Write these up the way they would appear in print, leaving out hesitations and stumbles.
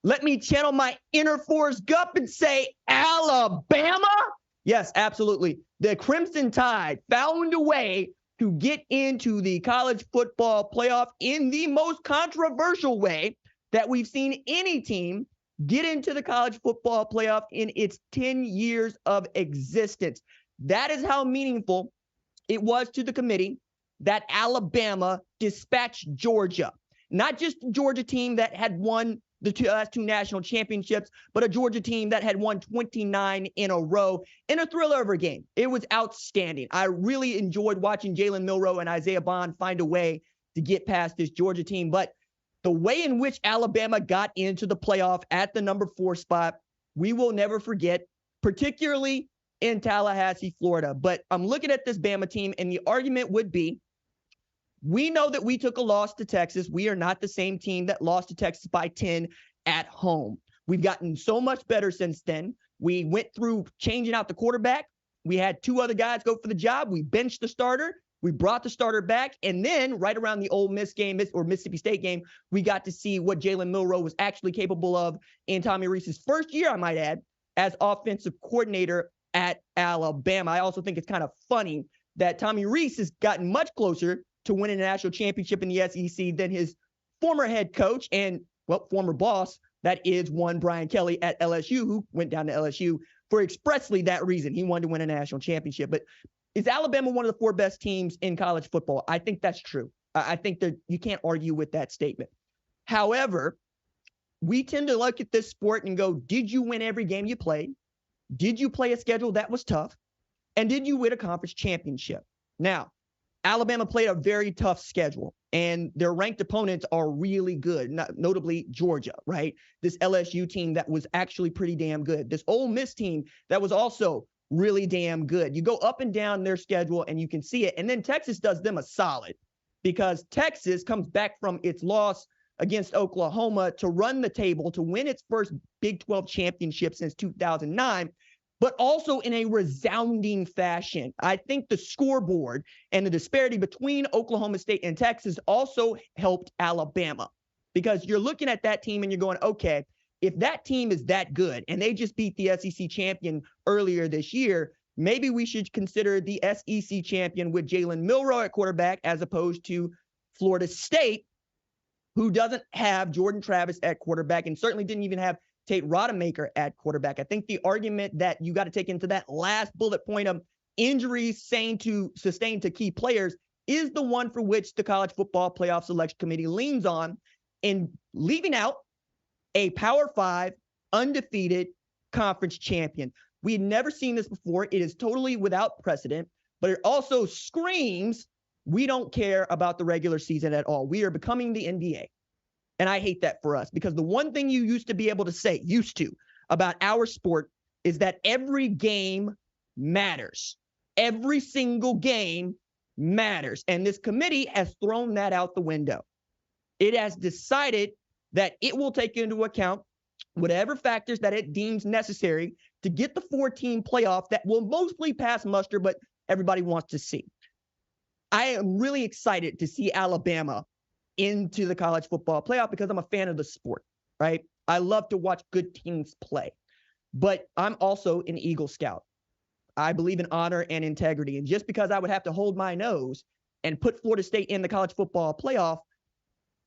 Let me channel my inner Forrest Gump and say, Alabama? Yes, absolutely. The Crimson Tide found a way to get into the college football playoff in the most controversial way that we've seen any team get into the college football playoff in its 10 years of existence. That is how meaningful it was to the committee that Alabama dispatched Georgia. Not just the Georgia team that had won the last two national championships, but a Georgia team that had won 29 in a row in a thriller of a game. It was outstanding. I really enjoyed watching Jalen Milroe and Isaiah Bond find a way to get past this Georgia team. But the way in which Alabama got into the playoff at the number 4 spot, we will never forget, particularly in Tallahassee, Florida. But I'm looking at this Bama team, and the argument would be, we know that we took a loss to Texas. We are not the same team that lost to Texas by 10 at home. We've gotten so much better since then. We went through changing out the quarterback. We had 2 other guys go for the job. We benched the starter. We brought the starter back. And then right around the Ole Miss game or Mississippi State game, we got to see what Jalen Milroe was actually capable of in Tommy Rees's first year, I might add, as offensive coordinator at Alabama. I also think it's kind of funny that Tommy Rees has gotten much closer to winning a national championship in the SEC than his former head coach and, well, former boss, that is one Brian Kelly at LSU, who went down to LSU for expressly that reason. He wanted to win a national championship. But is Alabama one of the 4 best teams in college football? I think that's true. I think that you can't argue with that statement. However, we tend to look at this sport and go, did you win every game you played? Did you play a schedule that was tough? And did you win a conference championship? Now, Alabama played a very tough schedule, and their ranked opponents are really good, notably Georgia, right? This LSU team that was actually pretty damn good. This Ole Miss team that was also really damn good. You go up and down their schedule, and you can see it. And then Texas does them a solid because Texas comes back from its loss against Oklahoma to run the table, to win its first Big 12 championship since 2009. But also in a resounding fashion. I think the scoreboard and the disparity between Oklahoma State and Texas also helped Alabama, because you're looking at that team and you're going, okay, if that team is that good and they just beat the SEC champion earlier this year, maybe we should consider the SEC champion with Jalen Milroe at quarterback as opposed to Florida State, who doesn't have Jordan Travis at quarterback and certainly didn't even have Tate Rodemaker at quarterback. I think the argument that you got to take into that last bullet point of injuries sustained to key players is the one for which the College Football Playoff Selection Committee leans on in leaving out a Power 5 undefeated conference champion. We had never seen this before. It is totally without precedent, but it also screams, we don't care about the regular season at all. We are becoming the NBA. And I hate that for us, because the one thing you used to be able to say, about our sport is that every game matters. Every single game matters. And this committee has thrown that out the window. It has decided that it will take into account whatever factors that it deems necessary to get the 4-team playoff that will mostly pass muster, but everybody wants to see. I am really excited to see Alabama into the college football playoff because I'm a fan of the sport, right? I love to watch good teams play, but I'm also an Eagle Scout. I believe in honor and integrity. And just because I would have to hold my nose and put Florida State in the college football playoff,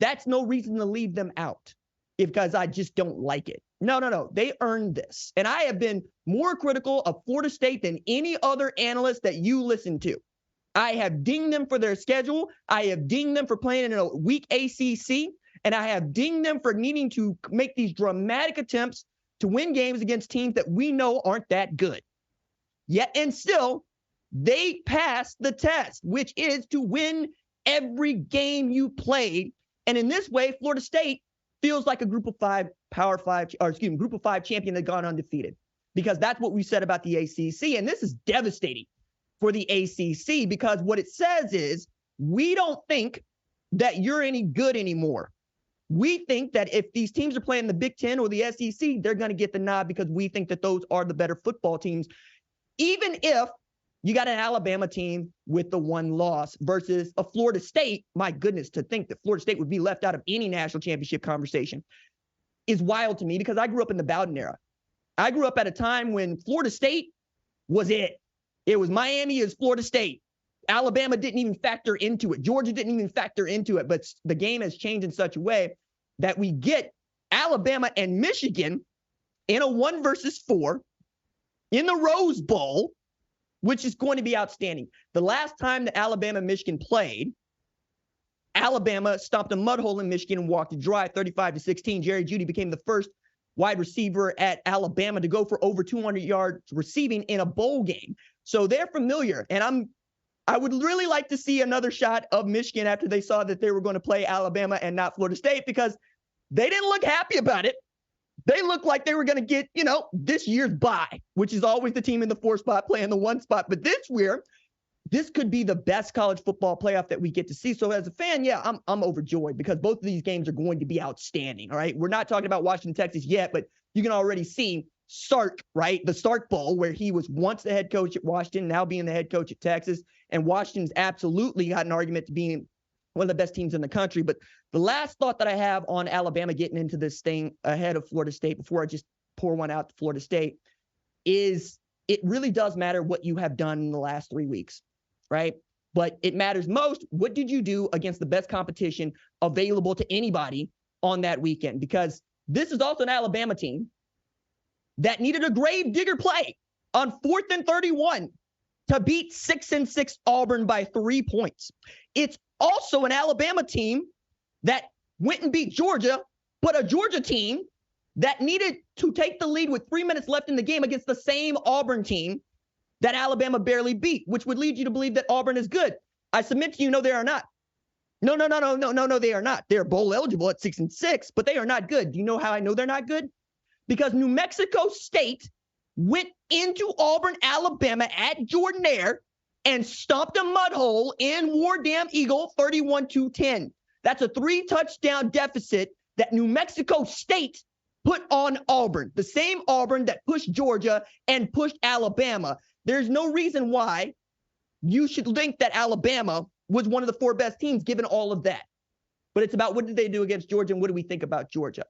that's no reason to leave them out because I just don't like it. No. They earned this. And I have been more critical of Florida State than any other analyst that you listen to. I have dinged them for their schedule. I have dinged them for playing in a weak ACC. And I have dinged them for needing to make these dramatic attempts to win games against teams that we know aren't that good. Yet and still, they passed the test, which is to win every game you played. And in this way, Florida State feels like a group of five champion that gone undefeated, because that's what we said about the ACC. And this is devastating for the ACC, because what it says is we don't think that you're any good anymore. We think that if these teams are playing the Big Ten or the SEC, they're going to get the nod because we think that those are the better football teams, even if you got an Alabama team with the one loss versus a Florida State. My goodness, to think that Florida State would be left out of any national championship conversation. is wild to me because I grew up in the Bowden era. I grew up at a time when Florida State was it. It was Miami is Florida State. Alabama didn't even factor into it. Georgia didn't even factor into it. But the game has changed in such a way that we get Alabama and Michigan in a 1-4 in the Rose Bowl, which is going to be outstanding. The last time that Alabama and Michigan played, Alabama stomped a mud hole in Michigan and walked it dry 35-16. Jerry Jeudy became the first wide receiver at Alabama to go for over 200 yards receiving in a bowl game. So they're familiar. And I would really like to see another shot of Michigan after they saw that they were going to play Alabama and not Florida State, because they didn't look happy about it. They looked like they were going to get, this year's bye, which is always the team in the 4 spot playing the 1 spot. But this year, this could be the best college football playoff that we get to see. So as a fan, yeah, I'm overjoyed because both of these games are going to be outstanding. All right. We're not talking about Washington, Texas yet, but you can already see Sark, right? The Sark Bowl, where he was once the head coach at Washington, now being the head coach at Texas. And Washington's absolutely got an argument to being one of the best teams in the country. But the last thought that I have on Alabama getting into this thing ahead of Florida State before I just pour one out to Florida State is it really does matter what you have done in the last 3 weeks. Right? But it matters most, what did you do against the best competition available to anybody on that weekend? Because this is also an Alabama team that needed a grave digger play on 4th and 31 to beat 6-6 Auburn by 3 points. It's also an Alabama team that went and beat Georgia, but a Georgia team that needed to take the lead with 3 minutes left in the game against the same Auburn team that Alabama barely beat, which would lead you to believe that Auburn is good. I submit to you, no, they are not. No, they are not. They're bowl eligible at 6-6, but they are not good. Do you know how I know they're not good? Because New Mexico State went into Auburn, Alabama at Jordan-Hare and stomped a mud hole in War Damn Eagle 31-10. That's a 3-touchdown deficit that New Mexico State put on Auburn, the same Auburn that pushed Georgia and pushed Alabama. There's no reason why you should think that Alabama was one of the 4 best teams given all of that. But it's about what did they do against Georgia and what do we think about Georgia?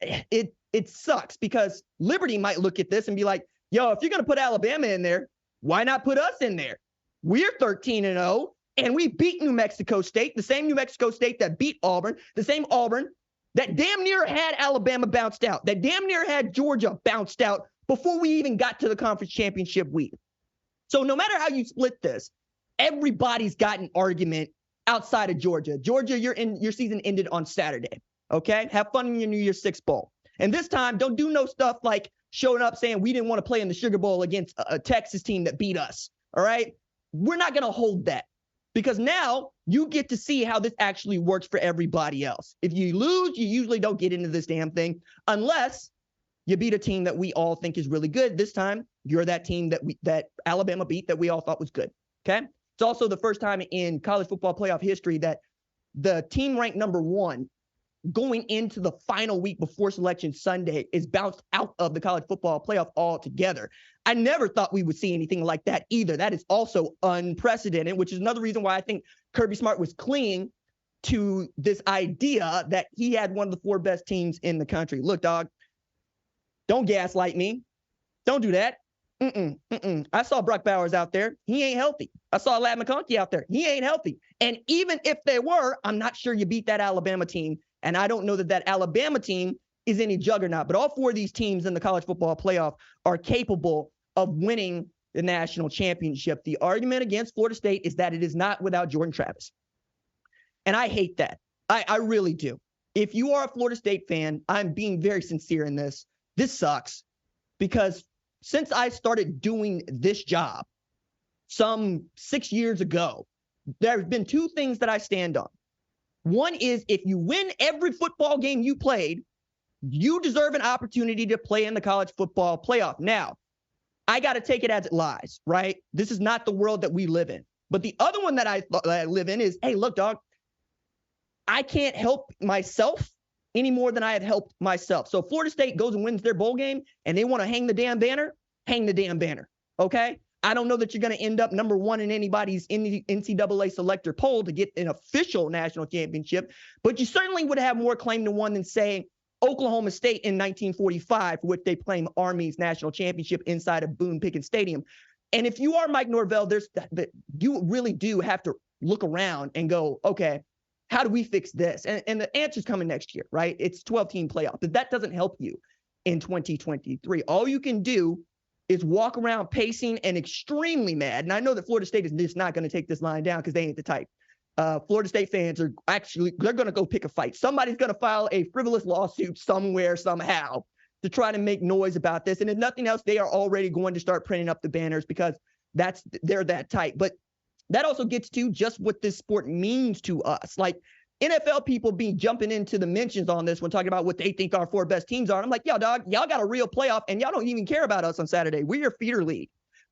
It sucks because Liberty might look at this and be like, yo, if you're going to put Alabama in there, why not put us in there? We're 13-0 and we beat New Mexico State, the same New Mexico State that beat Auburn, the same Auburn that damn near had Alabama bounced out, that damn near had Georgia bounced out before we even got to the conference championship week. So no matter how you split this, everybody's got an argument outside of Georgia. Georgia, your season ended on Saturday, okay? Have fun in your New Year's Six Bowl. And this time, don't do no stuff like showing up saying we didn't want to play in the Sugar Bowl against a Texas team that beat us, all right? We're not going to hold that because now you get to see how this actually works for everybody else. If you lose, you usually don't get into this damn thing unless you beat a team that we all think is really good. This time, you're that team that Alabama beat that we all thought was good, okay? It's also the first time in college football playoff history that the team ranked number 1 going into the final week before Selection Sunday is bounced out of the college football playoff altogether. I never thought we would see anything like that either. That is also unprecedented, which is another reason why I think Kirby Smart was clinging to this idea that he had one of the 4 best teams in the country. Look, dog, don't gaslight me. Don't do that. I saw Brock Bowers out there. He ain't healthy. I saw Ladd McConkey out there. He ain't healthy. And even if they were, I'm not sure you beat that Alabama team. And I don't know that Alabama team is any juggernaut. But all 4 of these teams in the college football playoff are capable of winning the national championship. The argument against Florida State is that it is not without Jordan Travis. And I hate that. I really do. If you are a Florida State fan, I'm being very sincere in this. This sucks because since I started doing this job some 6 years ago, there have been 2 things that I stand on. One is if you win every football game you played, you deserve an opportunity to play in the college football playoff. Now, I got to take it as it lies, right? This is not the world that we live in. But the other one that I live in is, hey, look, dog, I can't help myself any more than I have helped myself. So Florida State goes and wins their bowl game and they want to hang the damn banner, okay? I don't know that you're going to end up number 1 in anybody's NCAA selector poll to get an official national championship, but you certainly would have more claim to one than saying, Oklahoma State in 1945, for which they claim Army's national championship inside of Boone Pickens Stadium. And if you are Mike Norvell, you really do have to look around and go, okay, how do we fix this? And the answer's coming next year, right? It's 12-team playoff, but that doesn't help you in 2023. All you can do is walk around pacing and extremely mad. And I know that Florida State is just not going to take this line down because they ain't the type. Florida State fans are they're going to go pick a fight. Somebody's going to file a frivolous lawsuit somewhere, somehow, to try to make noise about this. And if nothing else, they are already going to start printing up the banners because they're that tight. But that also gets to just what this sport means to us. Like, NFL people be jumping into the mentions on this when talking about what they think our 4 best teams are. I'm like, yo, dog, y'all got a real playoff, and y'all don't even care about us on Saturday. We're your feeder league.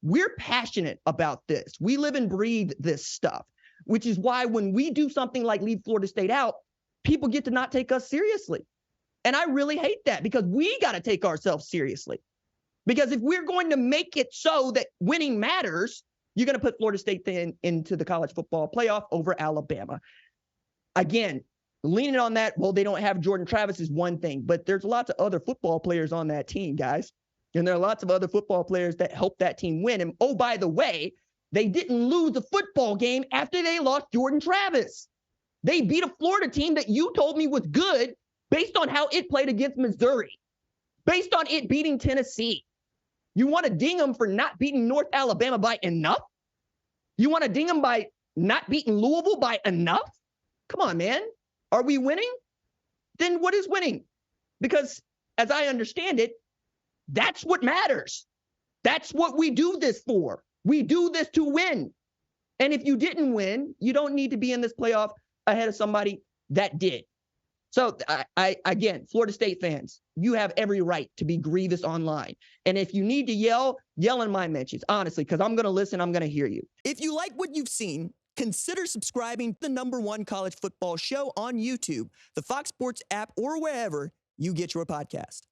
We're passionate about this. We live and breathe this stuff, which is why when we do something like leave Florida State out, people get to not take us seriously. And I really hate that because we got to take ourselves seriously. Because if we're going to make it so that winning matters, you're going to put Florida State into the college football playoff over Alabama. Again, leaning on that, well, they don't have Jordan Travis is one thing, but there's lots of other football players on that team, guys. And there are lots of other football players that helped that team win. And oh, by the way, they didn't lose a football game after they lost Jordan Travis. They beat a Florida team that you told me was good based on how it played against Missouri, based on it beating Tennessee. You want to ding them for not beating North Alabama by enough? You want to ding them by not beating Louisville by enough? Come on, man. Are we winning? Then what is winning? Because as I understand it, that's what matters. That's what we do this for. We do this to win. And if you didn't win, you don't need to be in this playoff ahead of somebody that did. So again, Florida State fans, you have every right to be grievous online. And if you need to yell in my mentions, honestly, because I'm going to listen, I'm going to hear you. If you like what you've seen, consider subscribing to the #1 college football show on YouTube, the Fox Sports app, or wherever you get your podcast.